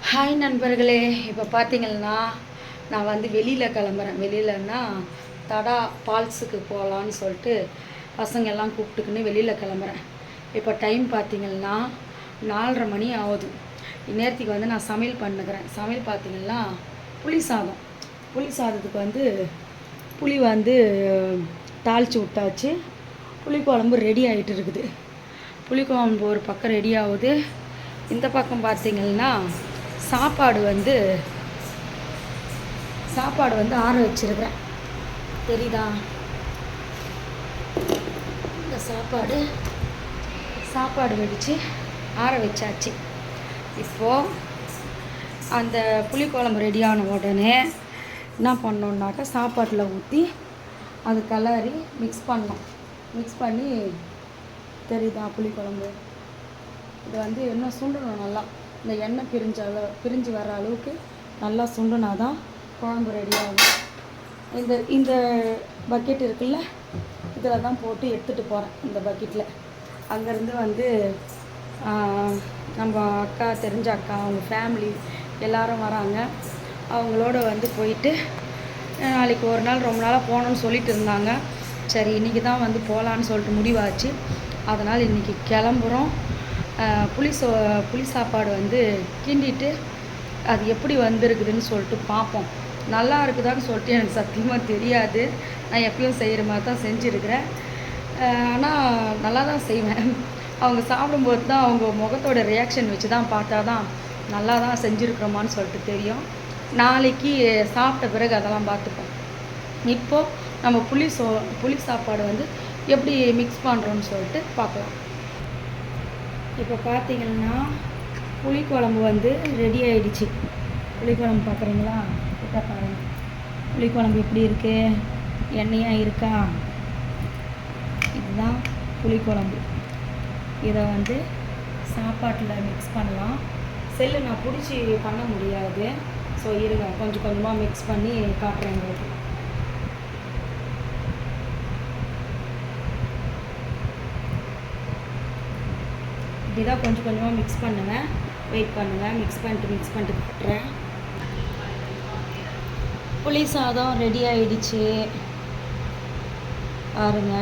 Hi நண்பர்களே, இப்போ பார்த்தீங்கன்னா நான் வந்து வெளியில் கிளம்புறேன். வெளியிலன்னா தடா ஃபால்ஸுக்கு போகலான்னு சொல்லிட்டு பசங்க எல்லாம் கூப்பிட்டுக்குன்னு வெளியில் கிளம்புறேன். இப்போ டைம் பார்த்தீங்கன்னா 4:30 மணி ஆகுது. இந்நேரத்துக்கு வந்து நான் சமையல் பண்ணுக்கிறேன். சமையல் பார்த்தீங்கன்னா புளி சாதம். புளி சாதத்துக்கு வந்து புளி வந்து தாளித்து விட்டாச்சு. புளிக்குழம்பு ரெடி ஆகிட்டு இருக்குது. புளிக்குழம்பு ஒரு பக்கம் ரெடி ஆகுது. இந்த பக்கம் பார்த்தீங்கன்னா சாப்பாடு வந்து ஆற வச்சிருக்கிறேன். தெரியுதா? இந்த சாப்பாடு வெடித்து ஆற வச்சாச்சு. இப்போது அந்த புளிக்குழம்பு ரெடியான உடனே என்ன பண்ணோன்னாக்கா சாப்பாட்டில் ஊற்றி அது கலரி மிக்ஸ் பண்ணி தெரியுதா புளிக்குழம்பு இது வந்து இன்னும் சுண்டணும். நல்லா இந்த எண்ணெய் பிரிஞ்சு வர அளவுக்கு நல்லா சுண்டுனா தான் குழம்பு ரெடி ஆகும். இந்த பக்கெட் இருக்குல்ல, இதில் தான் போட்டு எடுத்துகிட்டு போகிறேன். இந்த பக்கெட்டில் அங்கேருந்து வந்து நம்ம அக்கா, தெரிஞ்ச அக்கா, அவங்க ஃபேமிலி எல்லோரும் வராங்க. அவங்களோட வந்து போயிட்டு நாளைக்கு ஒரு நாள் ரொம்ப நாளாக போகணுன்னு சொல்லிட்டு இருந்தாங்க. சரி, இன்றைக்கி தான் வந்து போகலான்னு சொல்லிட்டு முடிவாச்சு. அதனால் இன்றைக்கி கிளம்புறோம். புளி சாப்பாடு வந்து கிண்டிட்டு அது எப்படி வந்திருக்குதுன்னு சொல்லிட்டு பார்ப்போம். நல்லா இருக்குதான்னு சொல்லிட்டு எனக்கு சத்தியமாக தெரியாது. நான் எப்பயும் செய்கிற மாதிரி தான் செஞ்சுருக்கிறேன். ஆனால் நல்லா தான் செய்வேன். அவங்க சாப்பிடும்போது தான் அவங்க முகத்தோட ரியாக்ஷன் வச்சு தான் பார்த்தா தான் நல்லா தான் செஞ்சுருக்கிறோமான்னு சொல்லிட்டு தெரியும். நாளைக்கு சாப்பிட்ட பிறகு அதெல்லாம் பார்த்துப்போம். இப்போது நம்ம புளி சாப்பாடு வந்து எப்படி மிக்ஸ் பண்ணுறோன்னு சொல்லிட்டு பார்க்கலாம். இப்போ பார்த்தீங்கன்னா புளிக்குழம்பு வந்து ரெடி ஆகிடுச்சு. புளிக்குழம்பு பார்க்குறீங்களா? கிட்ட பாருங்கள். புளிக்குழம்பு எப்படி இருக்குது? எண்ணெயாக இருக்கா? இதுதான் புளிக்குழம்பு. இதை வந்து சாப்பாட்டில் மிக்ஸ் பண்ணலாம். செல்லு நான் பிடிச்சி பண்ண முடியாது. ஸோ இருங்க, கொஞ்சம் கொஞ்சமாக மிக்ஸ் பண்ணி காட்டுறேன் உங்களுக்கு. இப்படிதான் கொஞ்சம் கொஞ்சமாக மிக்ஸ் பண்ணுவேன். வெயிட் பண்ணுங்கள். மிக்ஸ் பண்ணிட்டு காட்டுறேன். புளி சாதம் ரெடி ஆகிடுச்சு பாருங்க.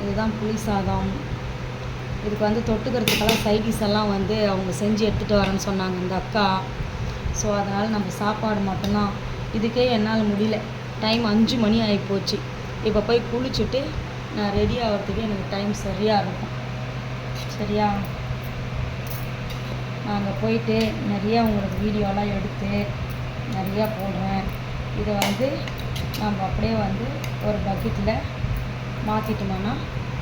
இதுதான் புளி சாதம். இதுக்கு வந்து தொட்டுக்கிறதுக்கெல்லாம் சைடிஸ் எல்லாம் வந்து அவங்க செஞ்சு எடுத்துகிட்டு வரேன்னு சொன்னாங்க இந்த அக்கா. ஸோ அதனால் நம்ம சாப்பாடு மட்டும்தான். இதுக்கே என்னால் முடியல. டைம் 5 மணி ஆகிப்போச்சு. இப்போ போய் குளிச்சுட்டு நான் ரெடி ஆகிறதுக்கு எனக்கு டைம் சரியாக இருக்கும். சரியா? நாங்கள் போயிட்டு நிறையா உங்களுக்கு வீடியோலாம் எடுத்து நிறையா போடுறேன். இதை வந்து நம்ம அப்படியே வந்து ஒரு பக்கெட்டில் மாற்றிட்டோம்னா,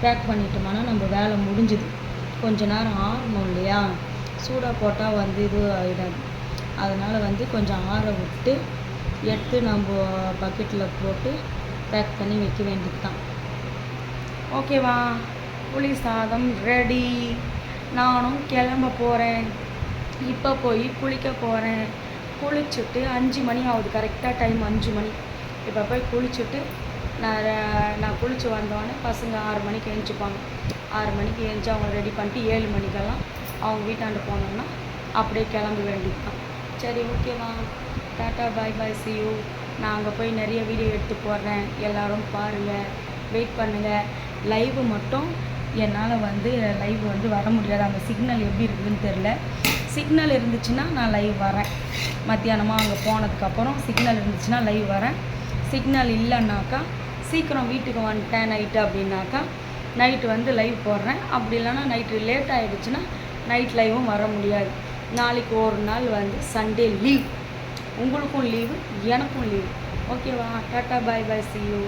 பேக் பண்ணிட்டோம்னா நம்ம வேலை முடிஞ்சுது. கொஞ்ச நேரம் ஆறணும் இல்லையா? சூடாக போட்டால் வந்து இது ஆகிடாது. அதனால் வந்து கொஞ்சம் ஆற விட்டு எடுத்து நம்ம பக்கெட்டில் போட்டு பேக் பண்ணி வைக்க வேண்டியது தான். ஓகேவா? புளி சாதம் ரெடி. நானும் கிளம்ப போகிறேன். இப்போ போய் குளிக்க போகிறேன். குளிச்சுட்டு 5 மணி ஆகுது. கரெக்டாக டைம் 5 மணி. இப்போ போய் குளிச்சுட்டு நான் குளித்து வந்தோடனே பசங்க 6 மணிக்கு எழுந்திரிப்பாங்க. 6 மணிக்கு எழுந்துச்சி அவங்க ரெடி பண்ணிட்டு 7 மணிக்கெல்லாம் அவங்க வீட்டாண்டு போனோம்னா அப்படியே கிளம்ப வேண்டியது தான். சரி, ஓகேவா? Tata, bye bye, see you. நான் அங்கே போய் நிறைய வீடியோ எடுத்து போடுறேன். எல்லோரும் பாருங்கள், வெயிட் பண்ணுங்கள். லைவு மட்டும் என்னால் வந்து லைவ் வந்து வர முடியாது. அந்த சிக்னல் எப்படி இருக்குதுன்னு தெரில. சிக்னல் இருந்துச்சுன்னா நான் லைவ் வரேன். மத்தியானமாக அங்கே போனதுக்கப்புறம் சிக்னல் இருந்துச்சுன்னா லைவ் வரேன். சிக்னல் இல்லைன்னாக்கா சீக்கிரம் வீட்டுக்கு வந்துட்டேன் நைட்டு அப்படின்னாக்கா நைட்டு வந்து லைவ் போடுறேன். அப்படி இல்லைன்னா நைட்டு லேட் ஆகிடுச்சுன்னா நைட் லைவும் வர முடியாது. நாளைக்கு ஒரு நாள் வந்து சண்டே லீவ். உங்களுக்கும் லீவு, எனக்கும் லீவு. ஓகேவா? Tata, bye bye, see you.